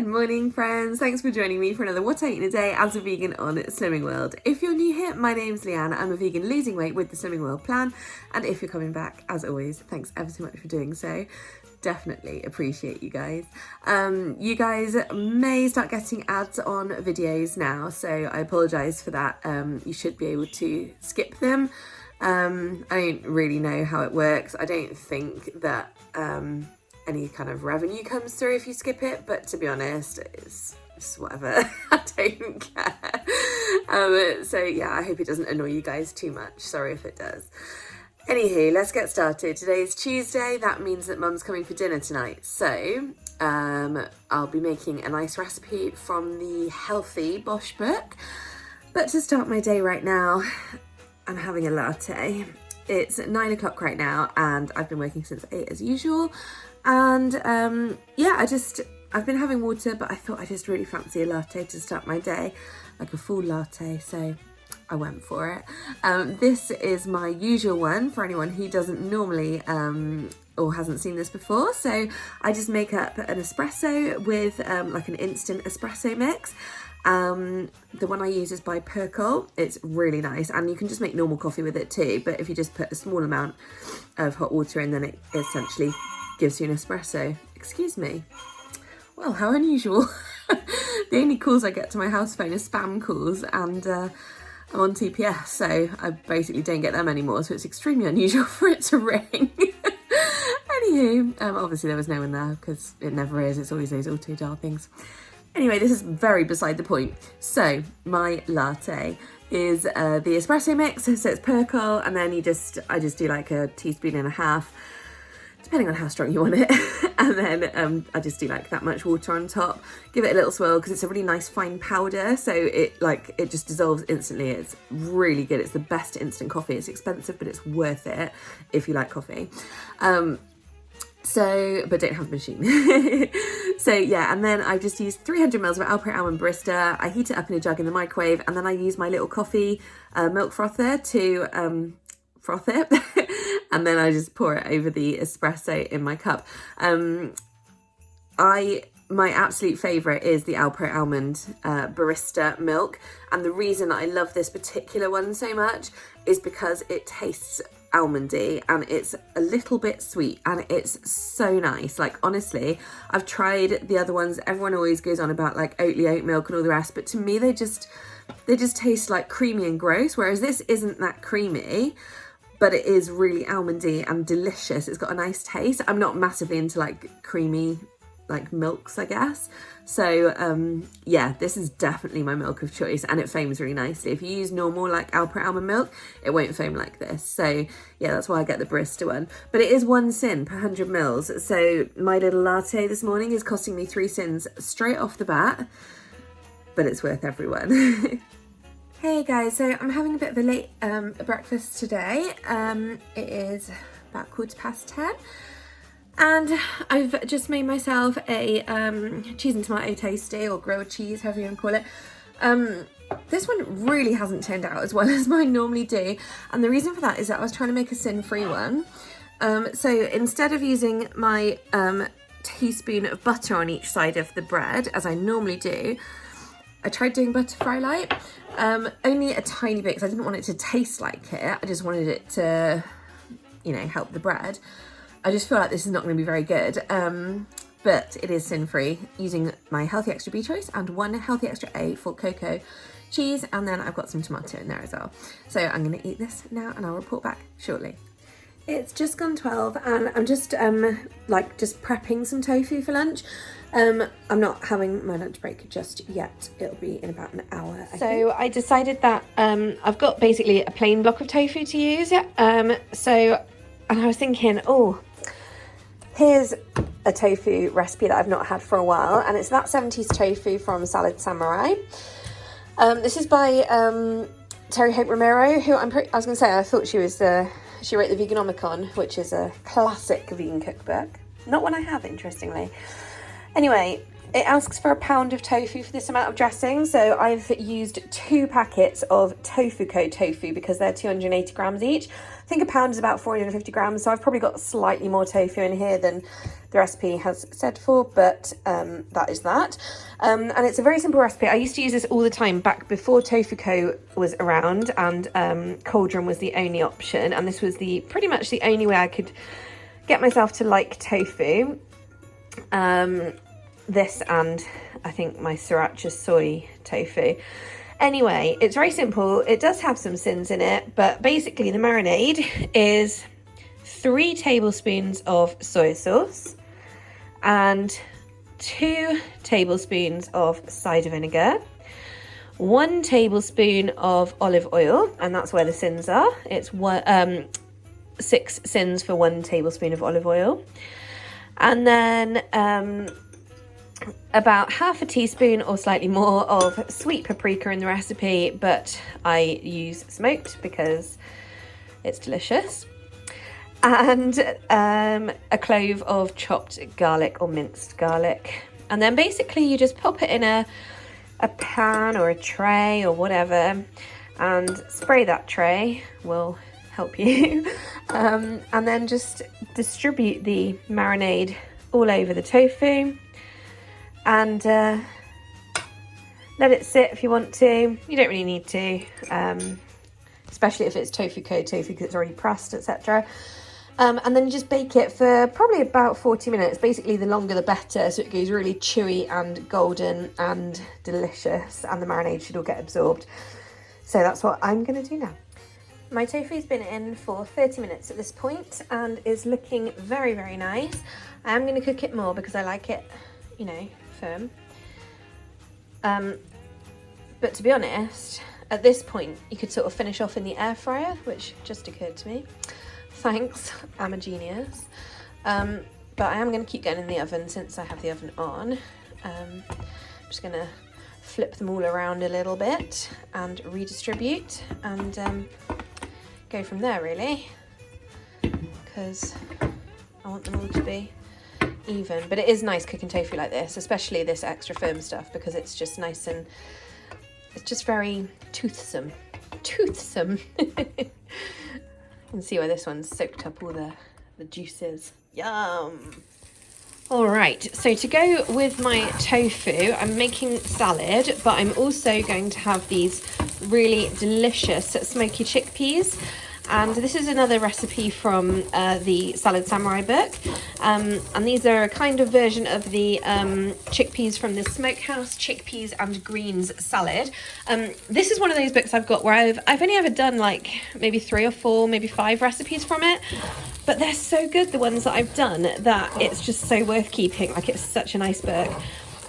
Good morning, friends. Thanks for joining me for another What I Eat in a Day as a vegan on Slimming World. If you're new here, my name's Leanne. I'm a vegan losing weight with the Slimming World plan. And if you're coming back, as always, thanks ever so much for doing so. Definitely appreciate you guys. You guys may start getting ads on videos now, so I apologise for that. You should be able to skip them. I don't really know how it works. I don't think that any kind of revenue comes through if you skip it, but to be honest, it's whatever. I don't care. So yeah, I hope it doesn't annoy you guys too much. Sorry if it does. Anywho, let's get started. Today is Tuesday. That means that Mum's coming for dinner tonight. So I'll be making a nice recipe from the Healthy Bosch book. But to start my day right now, I'm having a latte. It's 9 o'clock right now and I've been working since 8 as usual. And yeah, I've been having water, but I thought I just really fancy a latte to start my day, like a full latte, so I went for it. This is my usual one for anyone who doesn't normally or hasn't seen this before. So I just make up an espresso with like an instant espresso mix. The one I use is by Percol. It's really nice, and you can just make normal coffee with it too, but if you just put a small amount of hot water in, then it essentially gives you an espresso. Excuse me. Well, how unusual. The only calls I get to my house phone are spam calls, and I'm on TPS, so I basically don't get them anymore, so it's extremely unusual for it to ring. Anywho, obviously there was no one there, because it never is. It's always those auto dial things. Anyway, this is very beside the point. So my latte is the espresso mix, so it's Percol, and then I just do like a teaspoon and a half, depending on how strong you want it. And then I just do like that much water on top, give it a little swirl because it's a really nice fine powder, so it just dissolves instantly. It's really good. It's the best instant coffee. It's expensive, but it's worth it if you like coffee. But don't have a machine. So yeah, and then I just use 300 mils of Alpro Almond Barista. I heat it up in a jug in the microwave, and then I use my little coffee milk frother to froth it. And then I just pour it over the espresso in my cup. My absolute favourite is the Alpro Almond Barista milk. And the reason that I love this particular one so much is because it tastes almondy and it's a little bit sweet and it's so nice. Like, honestly, I've tried the other ones. Everyone always goes on about like Oatly oat milk and all the rest, but to me they just taste like creamy and gross, whereas this isn't that creamy, but it is really almondy and delicious. It's got a nice taste. I'm not massively into like creamy like milks, I guess. So yeah, this is definitely my milk of choice, and it foams really nicely. If you use normal like Alpro almond milk, it won't foam like this. So yeah, that's why I get the barista one. But it is 1 sin per 100 mils. So my little latte this morning is costing me 3 sins straight off the bat, but it's worth every one. Hey guys, so I'm having a bit of a late breakfast today. It is about 10:15. And I've just made myself a cheese and tomato toasty, or grilled cheese, however you want to call it. This one really hasn't turned out as well as mine normally do. And the reason for that is that I was trying to make a sin-free one. So instead of using my teaspoon of butter on each side of the bread, as I normally do, I tried doing butter fry light. Only a tiny bit, because I didn't want it to taste like it. I just wanted it to, help the bread. I just feel like this is not going to be very good, but it is sin-free, using my Healthy Extra B choice and 1 Healthy Extra A full cocoa cheese, and then I've got some tomato in there as well. So I'm going to eat this now and I'll report back shortly. It's just gone 12 and I'm just prepping some tofu for lunch. I'm not having my lunch break just yet. It'll be in about an hour, I think. I decided that I've got basically a plain block of tofu to use. And I was thinking, here's a tofu recipe that I've not had for a while, and it's that 70s tofu from Salad Samurai. This is by Terry Hope Romero, who I thought she wrote the Veganomicon, which is a classic vegan cookbook. Not one I have, interestingly. Anyway, it asks for a pound of tofu for this amount of dressing, so I've used 2 packets of Tofu Co tofu because they're 280 grams each. I think a pound is about 450 grams, so I've probably got slightly more tofu in here than the recipe has said for, but that is that. And it's a very simple recipe. I used to use this all the time back before Tofu Co was around, and cauldron was the only option, and this was pretty much the only way I could get myself to like tofu. This and I think my sriracha soy tofu. Anyway, it's very simple. It does have some sins in it, but basically the marinade is 3 tablespoons of soy sauce and 2 tablespoons of cider vinegar, 1 tablespoon of olive oil, and that's where the sins are. It's 6 sins for 1 tablespoon of olive oil, and then about half a teaspoon or slightly more of sweet paprika in the recipe, but I use smoked because it's delicious, and a clove of chopped garlic or minced garlic. And then basically you just pop it in a pan or a tray or whatever, and spray that tray will help you. And then just distribute the marinade all over the tofu, and let it sit if you want to. You don't really need to, especially if it's tofu because it's already pressed, etc. And then you just bake it for probably about 40 minutes. Basically, the longer the better, so it goes really chewy and golden and delicious, and the marinade should all get absorbed. So that's what I'm going to do now. My tofu's been in for 30 minutes at this point and is looking very, very nice. I am going to cook it more because I like it, you know, firm. But to be honest, at this point, you could sort of finish off in the air fryer, which just occurred to me. Thanks, I'm a genius. But I am going to keep going in the oven since I have the oven on. I'm just going to flip them all around a little bit and redistribute, and go from there, really, because I want them all to be even. But it is nice cooking tofu like this, especially this extra firm stuff, because it's just nice and it's just very toothsome. You can see where this one's soaked up all the juices. Yum. All right, so to go with my tofu, I'm making salad, but I'm also going to have these really delicious smoky chickpeas. And this is another recipe from the Salad Samurai book. And these are a kind of version of the chickpeas from the Smokehouse Chickpeas and Greens salad. This is one of those books I've got where I've only ever done like maybe 3 or 4, maybe 5 recipes from it. But they're so good, the ones that I've done, that it's just so worth keeping. Like, it's such a nice book.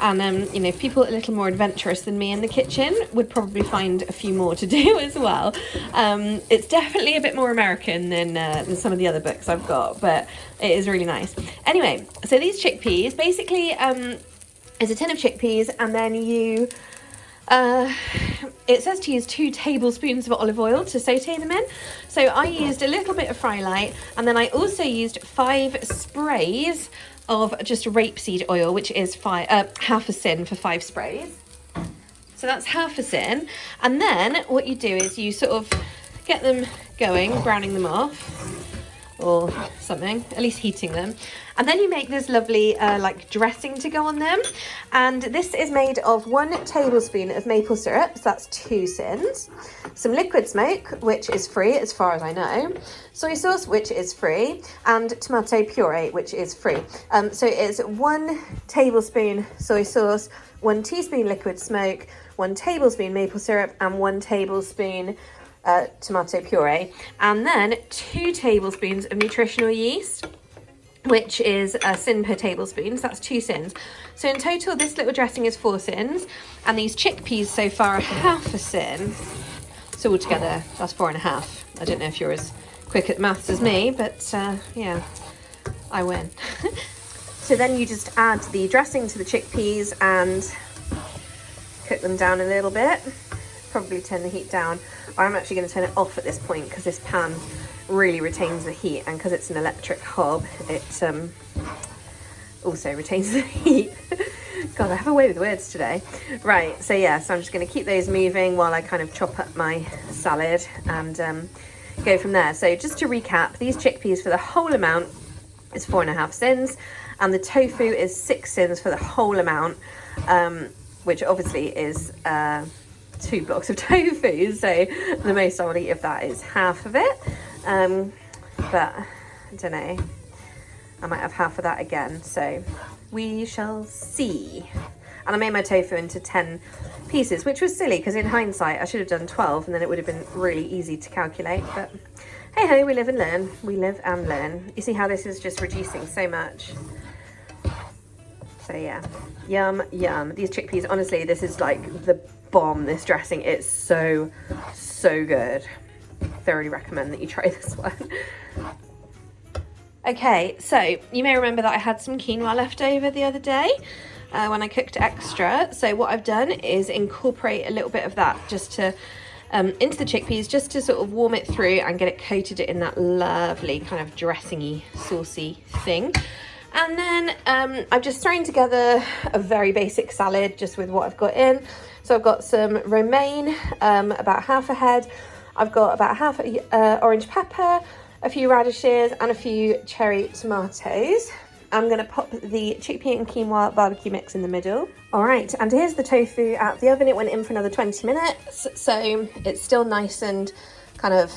And, you know, people a little more adventurous than me in the kitchen would probably find a few more to do as well. It's definitely a bit more American than some of the other books I've got, but it is really nice. Anyway, so these chickpeas, basically, is a tin of chickpeas, and then you... it says to use 2 tablespoons of olive oil to saute them in. So I used a little bit of fry light, and then I also used 5 sprays of just rapeseed oil, which is half a sin for 5 sprays. So that's half a sin. And then what you do is you sort of get them going, browning them off or something, at least heating them. And then you make this lovely like dressing to go on them. And this is made of 1 tablespoon of maple syrup, so that's 2 sins. Some liquid smoke, which is free as far as I know. Soy sauce, which is free. And tomato puree, which is free. So it's 1 tablespoon soy sauce, 1 teaspoon liquid smoke, 1 tablespoon maple syrup, and 1 tablespoon tomato puree. And then 2 tablespoons of nutritional yeast, which is a sin per tablespoon, so that's 2 sins. So in total, this little dressing is 4 sins, and these chickpeas so far are half a sin. So altogether, that's 4.5. I don't know if you're as quick at maths as me, but yeah, I win. So then you just add the dressing to the chickpeas and cook them down a little bit. Probably turn the heat down. I'm actually going to turn it off at this point because this pan really retains the heat, and because it's an electric hob, it also retains the heat. God, I have a way with words today. Right, so yeah, so I'm just going to keep those moving while I kind of chop up my salad, and go from there. So just to recap, these chickpeas for the whole amount is 4.5 sins, and the tofu is 6 sins for the whole amount, which obviously is 2 blocks of tofu, so the most I will eat of that is half of it, but I don't know, I might have half of that again, so we shall see. And I made my tofu into 10 pieces, which was silly because in hindsight I should have done 12 and then it would have been really easy to calculate, but hey ho, we live and learn. We live and learn. You see how this is just reducing so much. So yeah, yum, yum. These chickpeas, honestly, this is like the bomb, this dressing. It's so, so good. Thoroughly recommend that you try this one. Okay, so you may remember that I had some quinoa left over the other day when I cooked extra. So what I've done is incorporate a little bit of that just to into the chickpeas, just to sort of warm it through and get it coated in that lovely kind of dressing-y, saucy thing. And then I've just thrown together a very basic salad just with what I've got in. So I've got some romaine, about half a head. I've got about half orange pepper, a few radishes and a few cherry tomatoes. I'm going to pop the chickpea and quinoa barbecue mix in the middle. All right, and here's the tofu out of the oven. It went in for another 20 minutes, so it's still nice and kind of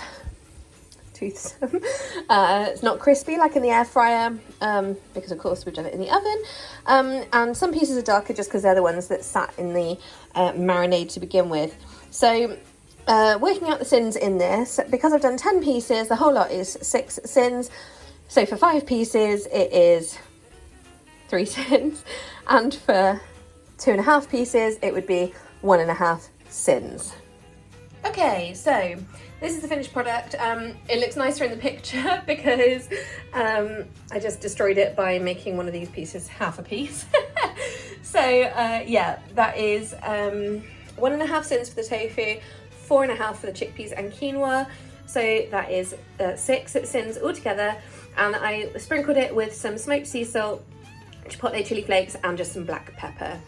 toothsome. It's not crispy like in the air fryer, because of course we've done it in the oven. And some pieces are darker just because they're the ones that sat in the marinade to begin with. So working out the sins in this, because I've done 10 pieces, the whole lot is 6 sins. So for 5 pieces, it is 3 sins. And for 2.5 pieces, it would be 1.5 sins. Okay, so this is the finished product. It looks nicer in the picture because I just destroyed it by making one of these pieces half a piece. So yeah, that is 1.5 sins for the tofu, 4.5 for the chickpeas and quinoa. So that is 6 sins altogether. And I sprinkled it with some smoked sea salt, chipotle chili flakes, and just some black pepper.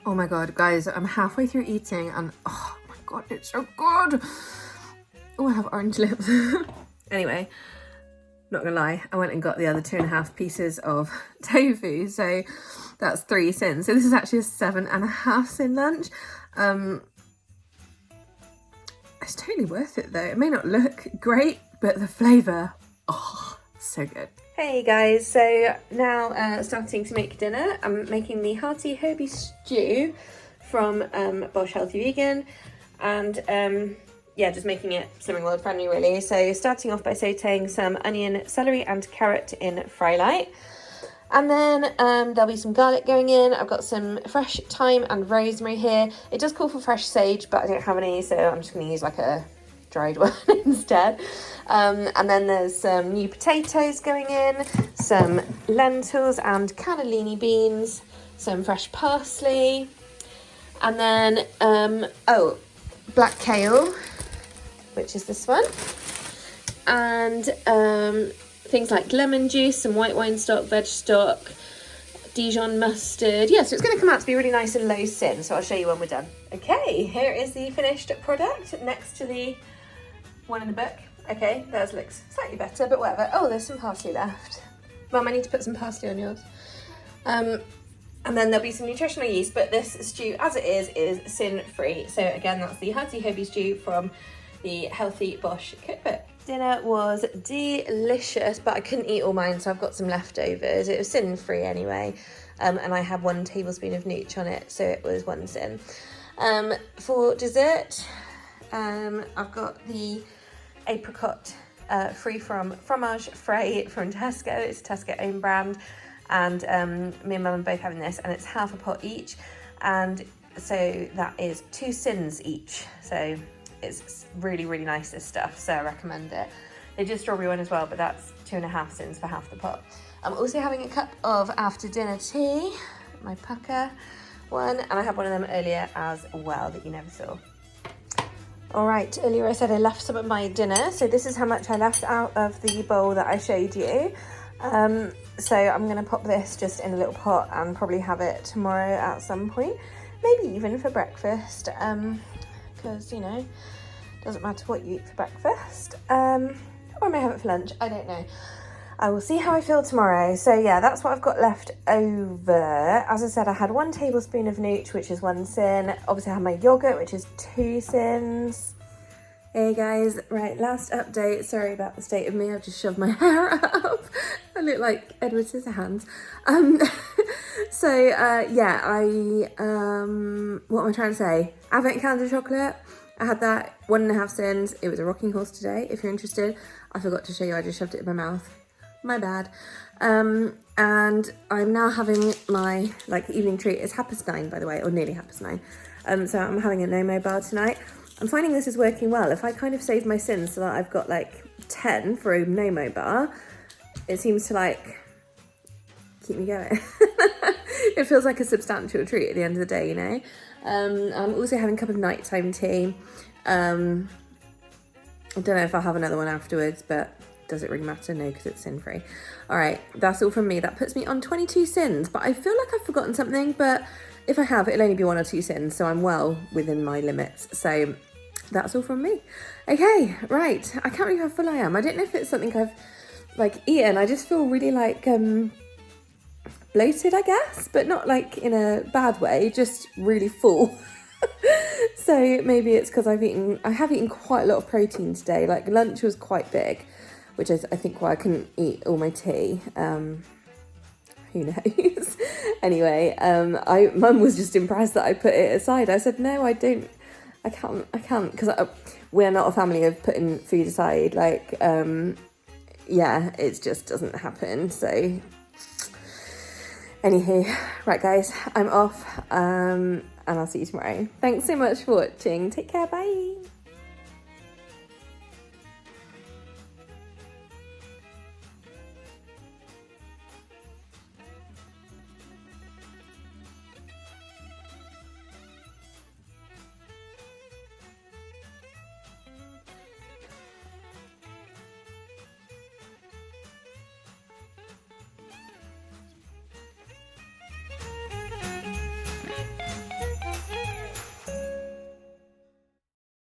Oh my God, guys, I'm halfway through eating and oh my God, it's so good. Oh, I have orange lips. Anyway, not gonna lie, I went and got the other 2.5 pieces of tofu, so that's 3 sins. So this is actually a 7.5 sin lunch. It's totally worth it though. It may not look great, but the flavour, oh, so good. Hey guys, so now starting to make dinner. I'm making the hearty herby stew from Bosch Healthy Vegan, and yeah, just making it Slimming World friendly really. So starting off by sauteing some onion, celery and carrot in fry light. And then there'll be some garlic going in. I've got some fresh thyme and rosemary here. It does call for fresh sage, but I don't have any, so I'm just going to use like a dried one instead. And then there's some new potatoes going in, some lentils and cannellini beans, some fresh parsley, and then, oh, black kale, which is this one, and things like lemon juice, some white wine stock, veg stock, Dijon mustard. Yeah, so it's going to come out to be really nice and low sin, so I'll show you when we're done. Okay, here is the finished product next to the one in the book. Okay, theirs looks slightly better, but whatever. Oh, there's some parsley left. Mum, I need to put some parsley on yours. And then there'll be some nutritional yeast, but this stew, as it is sin-free. So again, that's the hearty herby stew from the Healthy Bosch cookbook. Dinner was delicious, but I couldn't eat all mine, so I've got some leftovers. It was sin-free anyway, and I had 1 tablespoon of nooch on it, so it was 1 sin. For dessert, I've got the apricot free from fromage frais from Tesco. It's a Tesco own brand, and me and Mum are both having this, and it's half a pot each, and so that is 2 sins each. So it's really, really nice, this stuff, so I recommend it. They do a strawberry one as well, but that's 2.5 sins for half the pot. I'm also having a cup of after dinner tea, my pucker one, and I had one of them earlier as well that you never saw. All right, earlier I said I left some of my dinner, so this is how much I left out of the bowl that I showed you. So I'm gonna pop this just in a little pot and probably have it tomorrow at some point, maybe even for breakfast, because, you know, Doesn't matter what you eat for breakfast. Or I may have it for lunch, I don't know. I will see how I feel tomorrow. So yeah, that's what I've got left over. As I said, I had 1 tablespoon of nooch, which is 1 sin. Obviously I have my yogurt, which is 2 sins. Hey guys, right, last update. Sorry about the state of me. I've just shoved my hair up. I look like Edward Scissorhands. What am I trying to say? Advent calendar chocolate. I had that, 1.5 sins. It was a rocking horse today, if you're interested. I forgot to show you, I just shoved it in my mouth. My bad. And I'm now having my evening treat. It's 9:30, by the way, or nearly 9:30. So I'm having a no-mo bar tonight. I'm finding this is working well. If I kind of save my sins so that I've got 10 for a no-mo bar, it seems to keep me going. It feels like a substantial treat at the end of the day, you know. I'm also having a cup of nighttime tea. I don't know if I'll have another one afterwards, but does it really matter? No, because it's sin-free. All right, that's all from me. That puts me on 22 sins, but I feel like I've forgotten something, but if I have, it'll only be 1 or 2 sins, so I'm well within my limits. So that's all from me. Okay, right. I can't believe how full I am. I don't know if it's something I've eaten. I just feel really bloated, I guess, but not in a bad way, just really full. So maybe it's because I have eaten quite a lot of protein today. Lunch was quite big, which is I think why I couldn't eat all my tea. Who knows? Anyway, Mum was just impressed that I put it aside. I said, no, I can't, because we're not a family of putting food aside. Yeah, it just doesn't happen. So anywho, right guys, I'm off, and I'll see you tomorrow. Thanks so much for watching. Take care, bye.